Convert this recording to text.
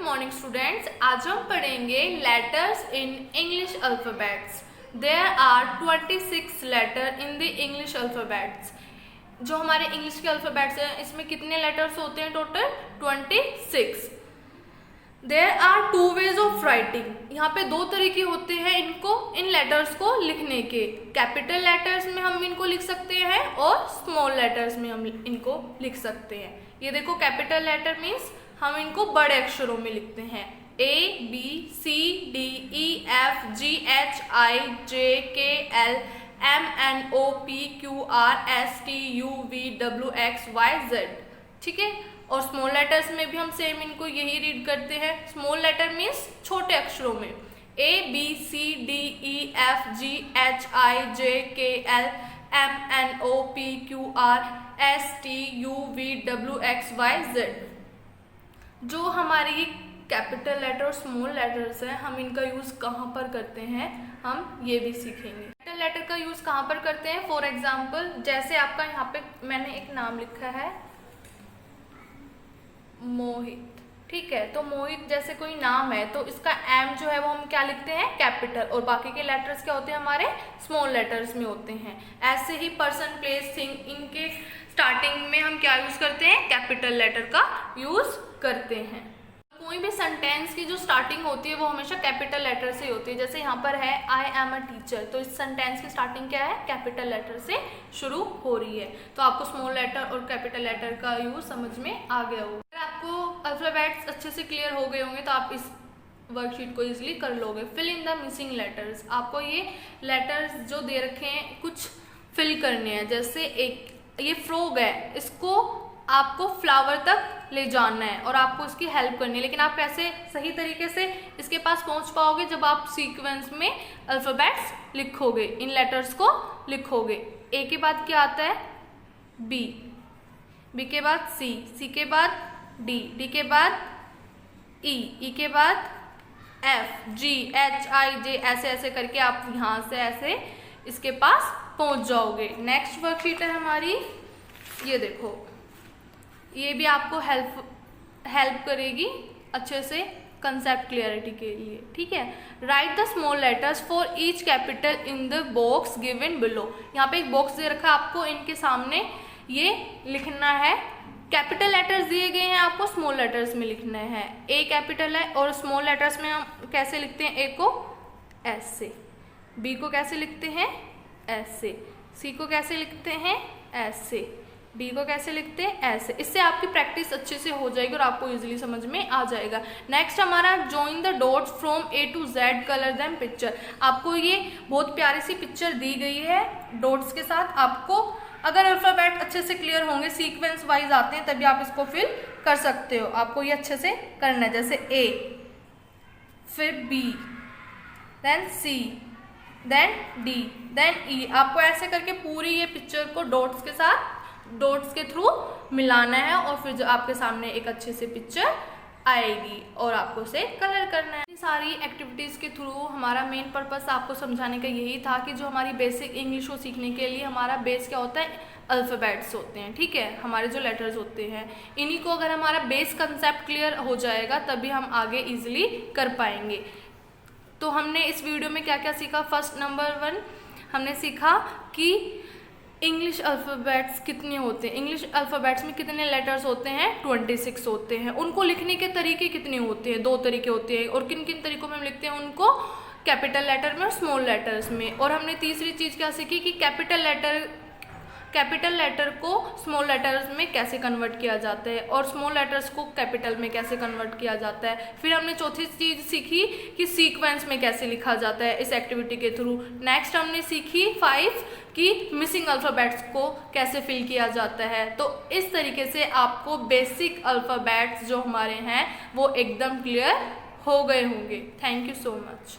Morning students. आज हम पढ़ेंगे letters in English alphabets. There are 26 letter in the English alphabets. जो हमारे इंग्लिश के अल्फाबेट्स हैं इसमें कितने लेटर्स होते हैं? Total 26। There are 2 ways of writing. यहाँ पे दो तरीके होते हैं इन लेटर्स को लिखने के। कैपिटल लेटर्स में हम इनको लिख सकते हैं और स्मॉल लेटर्स में हम इनको लिख सकते हैं। ये देखो, कैपिटल लेटर मीन्स हम इनको बड़े अक्षरों में लिखते हैं। A B C D E F G H I J K L M N O P Q R S T U V W X Y Z। ठीक है। और स्मॉल लेटर्स में भी हम सेम इनको यही रीड करते हैं। स्मॉल लेटर मीन्स छोटे अक्षरों में A B C D E F G H I J K L M N O P Q R S T U V W X Y Z। जो हमारी capital letter और small letters हैं, हम इनका use कहाँ पर करते हैं, हम ये भी सीखेंगे। कैपिटल लेटर का यूज़ कहाँ पर करते हैं? फॉर एग्जाम्पल, जैसे आपका यहाँ पे मैंने एक नाम लिखा है मोहित। ठीक है, तो मोहित जैसे कोई नाम है तो इसका एम जो है वो हम क्या लिखते हैं? कैपिटल। और बाकी के लेटर्स क्या होते हैं? हमारे स्मॉल लेटर्स में होते हैं। ऐसे ही पर्सन, प्लेस, थिंग, इनके स्टार्टिंग में हम क्या यूज़ करते हैं? कैपिटल लेटर का यूज़ करते हैं। कोई भी सेंटेंस की जो स्टार्टिंग होती है वो हमेशा कैपिटल लेटर से होती है। जैसे यहाँ पर है आई एम अ टीचर, तो इस सेंटेंस की स्टार्टिंग क्या है? कैपिटल लेटर से शुरू हो रही है। तो आपको स्मॉल लेटर और कैपिटल लेटर का यूज समझ में आ गया होगा। अगर आपको अल्फाबेट्स अच्छे से क्लियर हो गए होंगे तो आप इस वर्कशीट को इजिली कर लोगे। Fill in the missing letters. आपको ये लेटर्स जो दे रखे हैं कुछ फिल करने हैं। जैसे एक ये फ्रॉग है, इसको आपको फ्लावर तक ले जाना है और आपको इसकी हेल्प करनी है। लेकिन आप कैसे सही तरीके से इसके पास पहुंच पाओगे? जब आप सीक्वेंस में अल्फाबेट्स लिखोगे, इन लेटर्स को लिखोगे। ए के बाद क्या आता है? बी, बी के बाद सी, सी के बाद डी, डी के बाद ई, ई के बाद एफ, जी, एच, आई, जे, ऐसे ऐसे करके आप यहाँ से ऐसे इसके पास पहुंच जाओगे। नेक्स्ट वर्कशीट है हमारी, ये देखो, ये भी आपको हेल्प करेगी अच्छे से कंसेप्ट क्लियरिटी के लिए। ठीक है। Right the small letters for each capital in the box given below. यहाँ पे एक बॉक्स दे रखा है आपको, इनके सामने ये लिखना है। कैपिटल लेटर्स दिए गए हैं, आपको स्मॉल लेटर्स में लिखना है। ए कैपिटल है और स्मॉल लेटर्स में हम कैसे लिखते हैं? ए को ऐसे, बी को कैसे लिखते हैं? ऐसे, सी को कैसे लिखते हैं? ऐसे, डी को कैसे लिखते हैं? ऐसे। इससे आपकी प्रैक्टिस अच्छे से हो जाएगी और आपको इजीली समझ में आ जाएगा। नेक्स्ट हमारा join the dots from A to Z, colour them picture. आपको ये बहुत प्यारी सी पिक्चर दी गई है डॉट्स के साथ। आपको अगर अल्फाबेट अच्छे से क्लियर होंगे, सीक्वेंस वाइज आते हैं, तभी आप इसको फिल कर सकते हो। आपको ये अच्छे से करना है। जैसे ए, फिर बी, देन सी, देन डी, देन ई। आपको ऐसे करके पूरी ये पिक्चर को डॉट्स के साथ, डॉट्स के थ्रू मिलाना है और फिर जो आपके सामने एक अच्छे से पिक्चर आएगी और आपको उसे कलर करना है। सारी एक्टिविटीज़ के थ्रू हमारा मेन पर्पस आपको समझाने का यही था कि जो हमारी बेसिक इंग्लिश को सीखने के लिए हमारा बेस क्या होता है? अल्फ़ाबेट्स होते हैं। ठीक है, हमारे जो लेटर्स होते हैं, इन्हीं को अगर हमारा बेस कंसेप्ट क्लियर हो जाएगा तभी हम आगे ईजिली कर पाएंगे। तो हमने इस वीडियो में क्या क्या सीखा? फर्स्ट नंबर 1 हमने सीखा कि इंग्लिश अल्फ़ाबेट्स कितने होते हैं, इंग्लिश अल्फ़ाबेट्स में कितने लेटर्स होते हैं? 26 होते हैं। उनको लिखने के तरीके कितने होते हैं? 2 तरीके होते हैं। और किन किन तरीकों में हम लिखते हैं उनको? कैपिटल लेटर में और स्मॉल लेटर्स में। और हमने तीसरी चीज़ क्या सीखी कि कैपिटल लेटर को स्मॉल लेटर्स में कैसे कन्वर्ट किया जाता है और स्मॉल लेटर्स को कैपिटल में कैसे कन्वर्ट किया जाता है। फिर हमने चौथी चीज़ सीखी कि सीक्वेंस में कैसे लिखा जाता है इस एक्टिविटी के थ्रू। नेक्स्ट हमने सीखी 5 कि मिसिंग अल्फ़ाबेट्स को कैसे फिल किया जाता है। तो इस तरीके से आपको बेसिक अल्फ़ाबेट्स जो हमारे हैं वो एकदम क्लियर हो गए होंगे। Thank you so much.